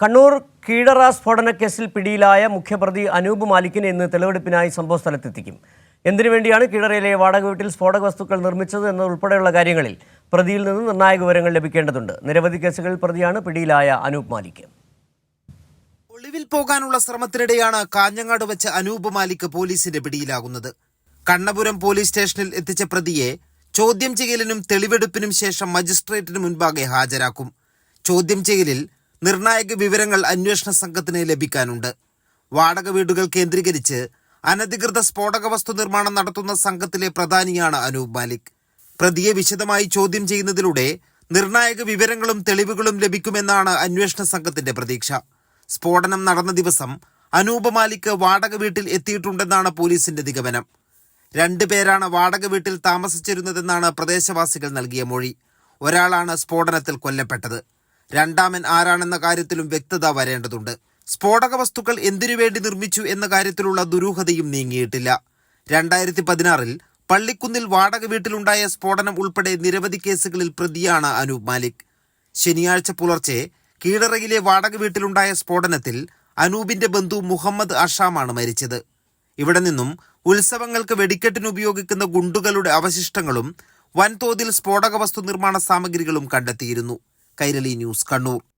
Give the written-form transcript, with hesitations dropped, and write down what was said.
കണ്ണൂർ കീഴറ സ്ഫോടനക്കേസിൽ പിടിയിലായ മുഖ്യപ്രതി അനൂപ് മാലിക്കിനെ ഇന്ന് തെളിവെടുപ്പിനായി സംഭവസ്ഥലത്തെത്തിക്കും. എന്തിനുവേണ്ടിയാണ് കീഴറയിലെ വാടക വീട്ടിൽ സ്ഫോടക വസ്തുക്കൾ നിർമ്മിച്ചത് എന്നതുൾപ്പെടെയുള്ള കാര്യങ്ങളിൽ പ്രതിയിൽ നിന്ന് നിർണായക വിവരങ്ങൾ ലഭിക്കേണ്ടതുണ്ട്. നിരവധി കേസുകളിൽ പ്രതിയാണ് പിടിയിലായ അനൂപ് മാലിക്. ഒളിവിൽ പോകാനുള്ള ശ്രമത്തിനിടെയാണ് കാഞ്ഞങ്ങാട് വെച്ച് അനൂപ് മാലിക് പോലീസിന്റെ പിടിയിലാകുന്നത്. കണ്ണപുരം പോലീസ് സ്റ്റേഷനിൽ എത്തിച്ച പ്രതിയെ ചോദ്യം ചെയ്യലിനും തെളിവെടുപ്പിനും ശേഷം മജിസ്ട്രേറ്റിന് മുൻപാകെ ഹാജരാക്കും. ചോദ്യം ചെയ്യലിൽ നിർണായക വിവരങ്ങൾ അന്വേഷണ സംഘത്തിന് ലഭിക്കാനുണ്ട്. വാടക വീടുകൾ കേന്ദ്രീകരിച്ച് അനധികൃത സ്ഫോടക വസ്തു നിർമ്മാണം നടത്തുന്ന സംഘത്തിലെ പ്രധാനിയാണ് അനൂപ് മാലിക്. പ്രതിയെ വിശദമായി ചോദ്യം ചെയ്യുന്നതിലൂടെ നിർണായക വിവരങ്ങളും തെളിവുകളും ലഭിക്കുമെന്നാണ് അന്വേഷണ സംഘത്തിന്റെ പ്രതീക്ഷ. സ്ഫോടനം നടന്ന ദിവസം അനൂപ് മാലിക് വാടക വീട്ടിൽ എത്തിയിട്ടുണ്ടെന്നാണ് പോലീസിന്റെ നിഗമനം. 2 പേരാണ് വാടക വീട്ടിൽ താമസിച്ചിരുന്നതെന്നാണ് പ്രദേശവാസികൾ നൽകിയ മൊഴി. ഒരാളാണ് സ്ഫോടനത്തിൽ കൊല്ലപ്പെട്ടത്. രണ്ടാമൻ ആരാണെന്ന കാര്യത്തിലും വ്യക്തത വരേണ്ടതുണ്ട്. സ്ഫോടക വസ്തുക്കൾ എന്തിനുവേണ്ടി നിർമ്മിച്ചു എന്ന കാര്യത്തിലുള്ള ദുരൂഹതയും നീങ്ങിയിട്ടില്ല. 2016 പള്ളിക്കുന്നിൽ വാടക വീട്ടിലുണ്ടായ സ്ഫോടനം ഉൾപ്പെടെ നിരവധി കേസുകളിൽ പ്രതിയാണ് അനൂപ് മാലിക്. ശനിയാഴ്ച പുലർച്ചെ കീഴറയിലെ വാടക വീട്ടിലുണ്ടായ സ്ഫോടനത്തിൽ അനൂപിന്റെ ബന്ധു മുഹമ്മദ് അഷാമാണ് മരിച്ചത്. ഇവിടെ നിന്നും ഉത്സവങ്ങൾക്ക് വെടിക്കെട്ടിന് ഉപയോഗിക്കുന്ന ഗുണ്ടുകളുടെ അവശിഷ്ടങ്ങളും വൻതോതിൽ സ്ഫോടക വസ്തു നിർമ്മാണ സാമഗ്രികളും കണ്ടെത്തിയിരുന്നു. കൈരളി ന്യൂസ്, കണ്ണൂർ.